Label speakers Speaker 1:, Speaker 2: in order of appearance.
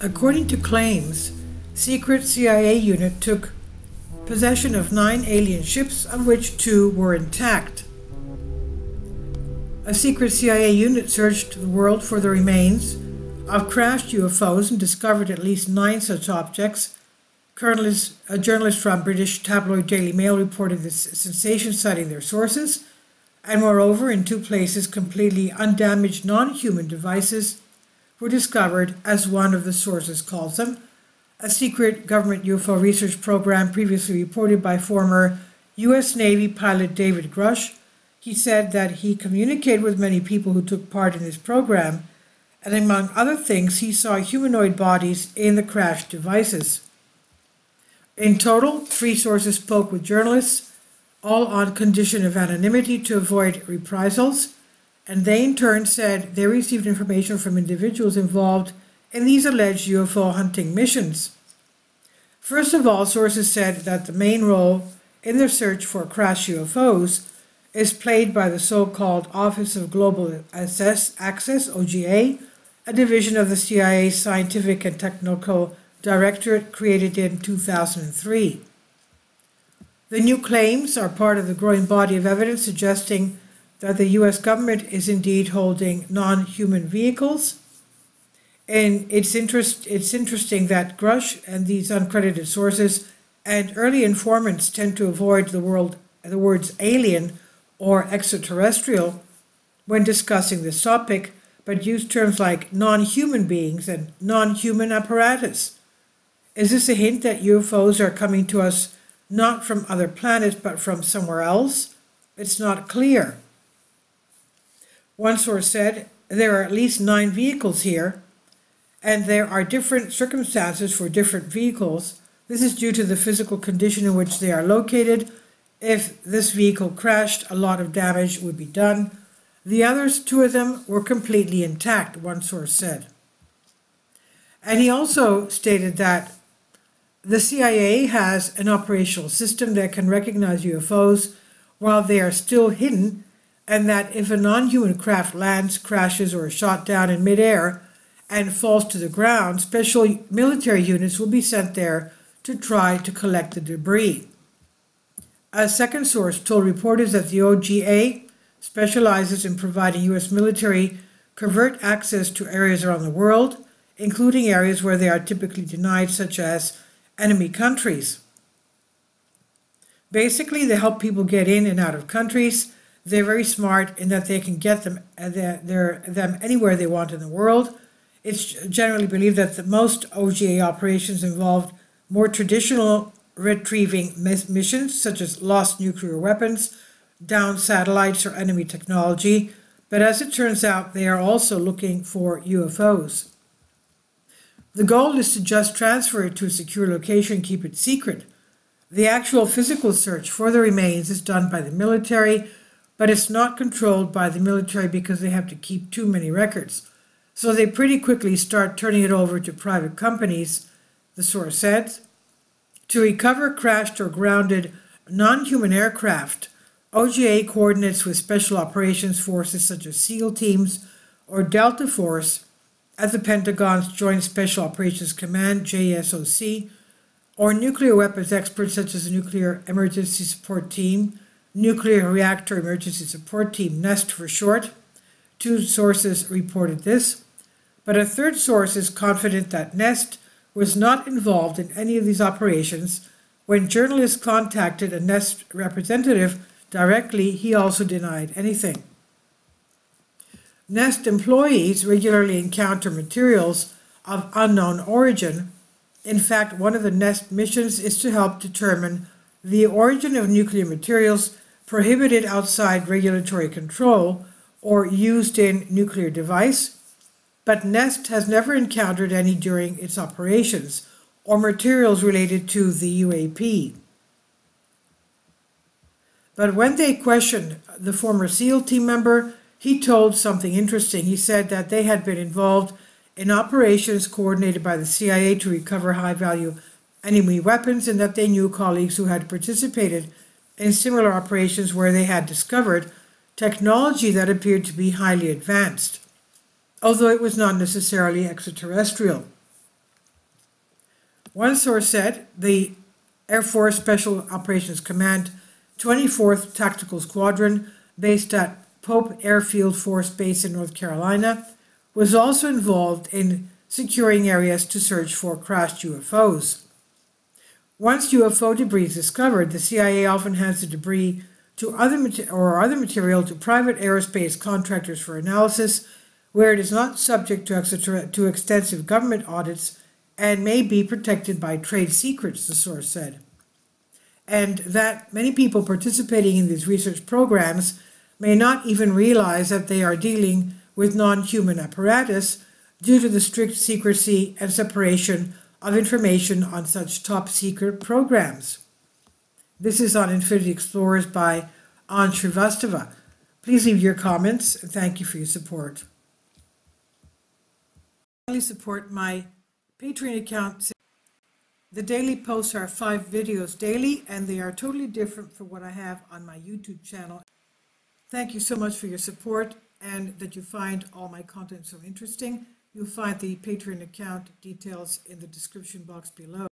Speaker 1: According to claims, secret CIA unit took possession of 9 alien ships, of which 2 were intact. A secret CIA unit searched the world for the remains of crashed UFOs and discovered at least 9 such objects. A journalist from British tabloid Daily Mail reported this sensation, citing their sources. And moreover, in 2 places, completely undamaged non-human devices were discovered, as one of the sources calls them. A secret government UFO research program previously reported by former U.S. Navy pilot David Grush. He said that he communicated with many people who took part in this program, and among other things, he saw humanoid bodies in the crashed devices. In total, 3 sources spoke with journalists, all on condition of anonymity to avoid reprisals, and they in turn said they received information from individuals involved in these alleged UFO hunting missions. First of all, sources said that the main role in their search for crashed UFOs is played by the so-called Office of Global Access, OGA, a division of the CIA's Scientific and Technical Directorate created in 2003. The new claims are part of the growing body of evidence suggesting that the U.S. government is indeed holding non-human vehicles. And it's interesting that Grush and these uncredited sources and early informants tend to avoid the words alien or extraterrestrial when discussing this topic, but use terms like non-human beings and non-human apparatus. Is this a hint that UFOs are coming to us not from other planets but from somewhere else? It's not clear. One source said there are at least 9 vehicles here, and there are different circumstances for different vehicles. This is due to the physical condition in which they are located. If this vehicle crashed, a lot of damage would be done. The others, 2 of them, were completely intact, one source said. And he also stated that the CIA has an operational system that can recognize UFOs while they are still hidden, and that if a non-human craft lands, crashes, or is shot down in midair and falls to the ground, special military units will be sent there to try to collect the debris. A second source told reporters that the OGA specializes in providing U.S. military covert access to areas around the world, including areas where they are typically denied, such as enemy countries. Basically, they help people get in and out of countries. They're very smart in that they can get them anywhere they want in the world. It's generally believed that the most OGA operations involved more traditional retrieving missions, such as lost nuclear weapons, downed satellites, or enemy technology. But as it turns out, they are also looking for UFOs. The goal is to just transfer it to a secure location, keep it secret. The actual physical search for the remains is done by the military, but it's not controlled by the military because they have to keep too many records. So they pretty quickly start turning it over to private companies, the source said. To recover crashed or grounded non-human aircraft, OGA coordinates with special operations forces such as SEAL teams or Delta Force at the Pentagon's Joint Special Operations Command, JSOC, or nuclear weapons experts such as the Nuclear Emergency Support Team, Nuclear Reactor Emergency Support Team, NEST for short. 2 sources reported this, but a third source is confident that NEST was not involved in any of these operations. When journalists contacted a NEST representative directly, he also denied anything. NEST employees regularly encounter materials of unknown origin. In fact, one of the NEST missions is to help determine the origin of nuclear materials prohibited outside regulatory control or used in nuclear device, but NEST has never encountered any during its operations or materials related to the UAP. But when they questioned the former SEAL team member, he told something interesting. He said that they had been involved in operations coordinated by the CIA to recover high-value enemy weapons, and that they knew colleagues who had participated in similar operations where they had discovered technology that appeared to be highly advanced, although it was not necessarily extraterrestrial. One source said the Air Force Special Operations Command 24th Tactical Squadron, based at Pope Airfield Force Base in North Carolina, was also involved in securing areas to search for crashed UFOs. Once UFO debris is discovered, the CIA often hands the debris to other material to private aerospace contractors for analysis, where it is not subject to extensive government audits and may be protected by trade secrets, the source said. And that many people participating in these research programs may not even realize that they are dealing with non-human apparatus due to the strict secrecy and separation of information on such top-secret programs. This is on Infinity Explorers by Anne Shrivastava. Please leave your comments, and thank you for your support. Finally, support my Patreon account. The daily posts are 5 videos daily, and they are totally different from what I have on my YouTube channel. Thank you so much for your support and that you find all my content so interesting. You'll find the Patreon account details in the description box below.